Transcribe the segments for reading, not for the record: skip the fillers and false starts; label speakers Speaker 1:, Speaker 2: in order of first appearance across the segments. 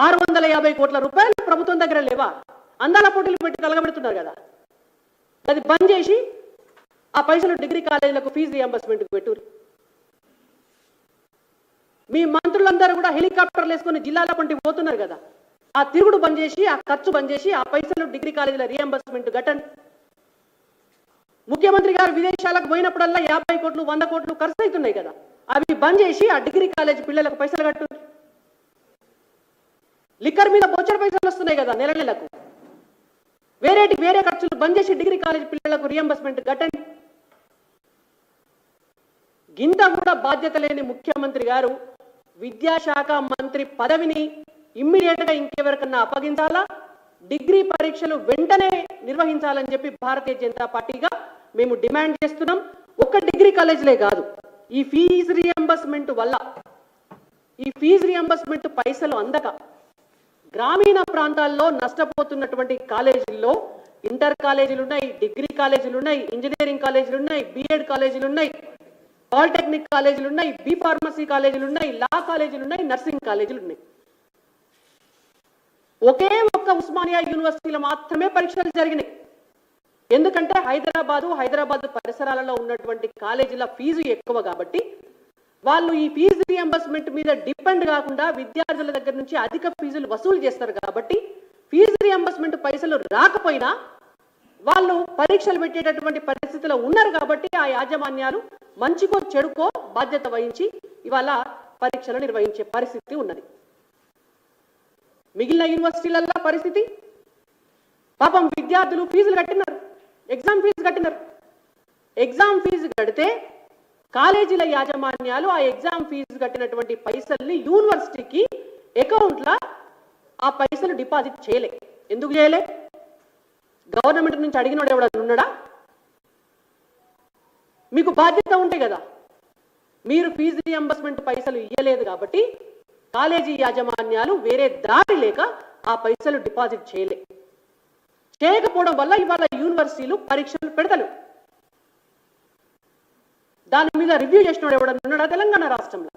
Speaker 1: 650 కోట్ల రూపాయలు ప్రభుత్వం దగ్గర లేవా? అందాల పోటీలు పెట్టి తలగబెడుతున్నారు కదా, అది బంద్ చేసి ఆ పైసలు డిగ్రీ కాలేజీలకు ఫీజు రియంబర్స్మెంట్కి పెట్టురు. మీ మంత్రులందరూ కూడా హెలికాప్టర్లు వేసుకొని జిల్లాల పంటి పోతున్నారు కదా, ఆ తిరుగుడు బంద్ చేసి, ఆ ఖర్చు బంద్ చేసి ఆ పైసలు డిగ్రీ కాలేజీల రియంబర్స్మెంట్ కట్టండి. ముఖ్యమంత్రి గారు విదేశాలకు పోయినప్పుడల్లా 50 కోట్లు 100 కోట్లు ఖర్చు అవుతున్నాయి కదా, అవి బంద్ చేసి ఆ డిగ్రీ కాలేజీ పిల్లలకు పైసలు కట్టు. లిక్కర్ మీద బోచర్ పైసలు వస్తున్నాయి కదా నెల నెలకు, వేరే ఖర్చులు బంద్ చేసి డిగ్రీ కాలేజీ పిల్లలకు రియంబర్స్మెంట్ కట్టండి. గింత కూడా బాధ్యత లేని ముఖ్యమంత్రి గారు విద్యాశాఖ మంత్రి పదవిని ఇమ్మీడియట్గా ఇంకెవరికన్నా అప్పగించాలా, డిగ్రీ పరీక్షలు వెంటనే నిర్వహించాలని చెప్పి భారతీయ జనతా పార్టీగా మేము డిమాండ్ చేస్తున్నాం. ఒక్క డిగ్రీ కాలేజీలే కాదు, ఈ ఫీజు రియంబర్స్మెంట్ వల్ల, ఈ ఫీజు రియంబర్స్మెంట్ పైసలు అందక గ్రామీణ ప్రాంతాల్లో నష్టపోతున్నటువంటి కాలేజీల్లో ఇంటర్ కాలేజీలు ఉన్నాయి, డిగ్రీ కాలేజీలు ఉన్నాయి, ఇంజనీరింగ్ కాలేజీలు ఉన్నాయి, బీఎడ్ కాలేజీలు ఉన్నాయి, పాలిటెక్నిక్ కాలేజీలు ఉన్నాయి, బీ ఫార్మసీ కాలేజీలు ఉన్నాయి, లా కాలేజీలు ఉన్నాయి, నర్సింగ్ కాలేజీలు ఉన్నాయి. ఒకే ఒక్క ఉస్మానియా యూనివర్సిటీలో మాత్రమే పరీక్షలు జరిగినాయి. ఎందుకంటే హైదరాబాద్ పరిసరాలలో ఉన్నటువంటి కాలేజీల ఫీజు ఎక్కువ కాబట్టి వాళ్ళు ఈ ఫీజు రియంబర్స్మెంట్ మీద డిపెండ్ కాకుండా విద్యార్థుల దగ్గర నుంచి అధిక ఫీజులు వసూలు చేస్తారు. కాబట్టి ఫీజు రియంబర్స్మెంట్ పైసలు రాకపోయినా వాళ్ళు పరీక్షలు పెట్టేటటువంటి పరిస్థితిలో ఉన్నారు. కాబట్టి ఆ యాజమాన్యాలు మంచికో చెడుకో బాధ్యత వహించి ఇవాళ పరీక్షలు నిర్వహించే పరిస్థితి ఉన్నది. మిగిలిన యూనివర్సిటీలలో పరిస్థితి, పాపం విద్యార్థులు ఫీజులు కట్టినారు, ఎగ్జామ్ ఫీజు కడితే కాలేజీల యాజమాన్యాలు ఆ ఎగ్జామ్ ఫీజు కట్టినటువంటి పైసల్ని యూనివర్సిటీకి అకౌంట్లో ఆ పైసలు డిపాజిట్ చేయలే. ఎందుకు చేయలే? గవర్నమెంట్ నుంచి అడిగినోడు ఎవడన్నా ఉన్నాడా? మీకు బాధ్యత ఉంటే కదా, మీరు ఫీజు రియంబర్స్మెంట్ పైసలు ఇవ్వలేదు కాబట్టి కాలేజీ యాజమాన్యాలు వేరే దారి లేక ఆ పైసలు డిపాజిట్ చేయకపోవడం వల్ల ఇవాళ యూనివర్సిటీలు పరీక్షలు పెడతారు. దాని మీద రివ్యూ చేసినోడు ఎవడన్నా ఉన్నాడా తెలంగాణ రాష్ట్రంలో?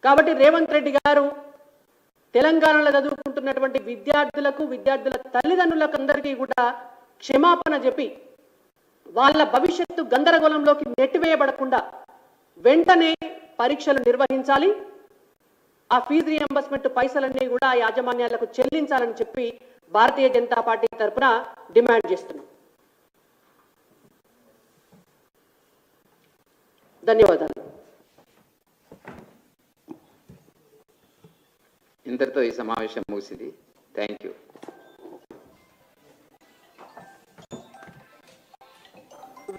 Speaker 1: కాబట్టి రేవంత్ రెడ్డి గారు తెలంగాణలో చదువుకుంటున్నటువంటి విద్యార్థుల తల్లిదండ్రులకు అందరికీ కూడా క్షమాపణ చెప్పి వాళ్ళ భవిష్యత్తు గందరగోళంలోకి నెట్టివేయబడకుండా వెంటనే పరీక్షలు నిర్వహించాలి, ఆ ఫీజు రియంబర్స్మెంట్ పైసలన్నీ కూడా యాజమాన్యాలకు చెల్లించాలని చెప్పి భారతీయ జనతా పార్టీ తరఫున డిమాండ్ చేస్తున్నాం. ధన్యవాదాలు.
Speaker 2: ఇంతటితో ఈ సమావేశం ముగిసింది. Thank you.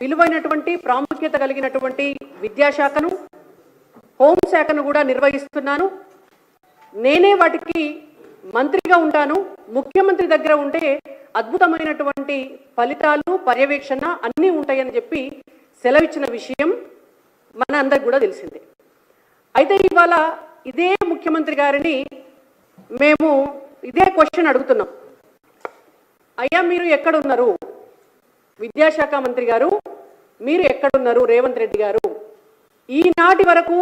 Speaker 1: విలువైనటువంటి ప్రాముఖ్యత కలిగినటువంటి విద్యాశాఖను, హోంశాఖను కూడా నిర్వహిస్తున్నాను. నేనే వాటికి మంత్రిగా ఉంటాను. ముఖ్యమంత్రి దగ్గర ఉంటే అద్భుతమైనటువంటి ఫలితాలు, పర్యవేక్షణ అన్నీ ఉంటాయని చెప్పి సెలవిచ్చిన విషయం మన అందరికి కూడా తెలిసిందే. అయితే ఇవాళ ఇదే ముఖ్యమంత్రి గారిని మేము ఇదే క్వశ్చన్ అడుగుతున్నాం. అయ్యా, మీరు ఎక్కడున్నారు? విద్యాశాఖ మంత్రి గారు, మీరు ఎక్కడున్నారు? రేవంత్ రెడ్డి గారు ఈనాటి వరకు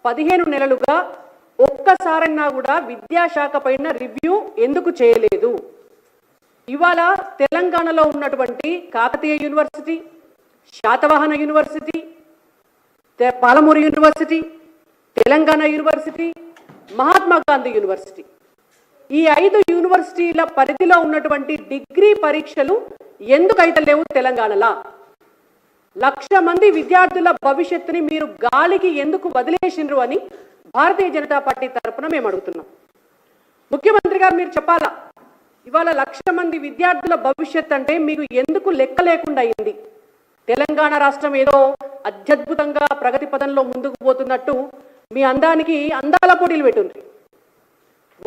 Speaker 1: 15 నెలలుగా ఒక్కసారన్నా కూడా విద్యాశాఖ పైన రివ్యూ ఎందుకు చేయలేదు? ఇవాళ తెలంగాణలో ఉన్నటువంటి Kakatiya university, Satavahana university, Palamuru university, Telangana university, Mahatma Gandhi university, ఈ 5 యూనివర్సిటీల పరిధిలో ఉన్నటువంటి డిగ్రీ పరీక్షలు ఎందుకైతే లేవు తెలంగాణలో? 1,00,000 మంది విద్యార్థుల భవిష్యత్తుని మీరు గాలికి ఎందుకు వదిలేసిండ్రు అని భారతీయ జనతా పార్టీ తరఫున మేము అడుగుతున్నాం. ముఖ్యమంత్రి గారు మీరు చెప్పాలా, ఇవాళ 1,00,000 మంది విద్యార్థుల భవిష్యత్ అంటే మీకు ఎందుకు లెక్క లేకుండా అయింది? తెలంగాణ రాష్ట్రం ఏదో అత్యద్భుతంగా ప్రగతి పదంలో ముందుకు పోతున్నట్టు మీ అందానికి అందాల పోటీలు పెట్టుంది.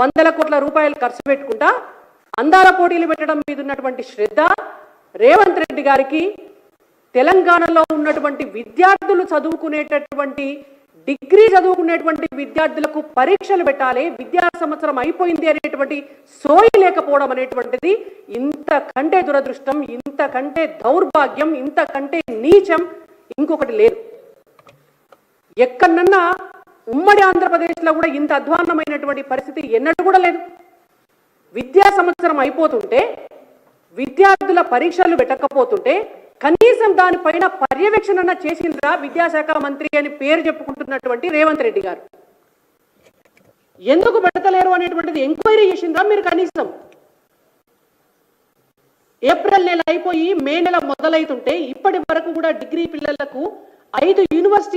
Speaker 1: 100 కోట్ల రూపాయలు ఖర్చు పెట్టుకుంటా అందాల పోటీలు పెట్టడం మీద ఉన్నటువంటి శ్రద్ధ రేవంత్ రెడ్డి గారికి తెలంగాణలో ఉన్నటువంటి విద్యార్థులు చదువుకునేటటువంటి డిగ్రీ చదువుకునేటువంటి విద్యార్థులకు పరీక్షలు పెట్టాలి, విద్యా సంవత్సరం అయిపోయింది అనేటువంటి సోయి లేకపోవడం అనేటువంటిది ఇంతకంటే దురదృష్టం, ఇంతకంటే దౌర్భాగ్యం, ఇంతకంటే నీచం ఇంకొకటి లేదు. ఎక్కడన్నా ఉమ్మడి ఆంధ్రప్రదేశ్లో కూడా ఇంత అధ్వాన్నమైనటువంటి పరిస్థితి ఎన్నడూ కూడా లేదు. విద్యా సంవత్సరం అయిపోతుంటే విద్యార్థుల పరీక్షలు పెట్టకపోతుంటే కనీసం దానిపైన పర్యవేక్షణ చేసిండ్రా విద్యాశాఖ మంత్రి అని పేరు చెప్పుకుంటున్నటువంటి రేవంత్ రెడ్డి గారు? ఎందుకు పెడతలేరు అనేటువంటిది ఎంక్వైరీ చేసిండ్రా మీరు? కనీసం ఏప్రిల్ నెల అయిపోయి మే నెల మొదలైతుంటే ఇప్పటి వరకు కూడా డిగ్రీ పిల్లలకు 5 యూనివర్సిటీ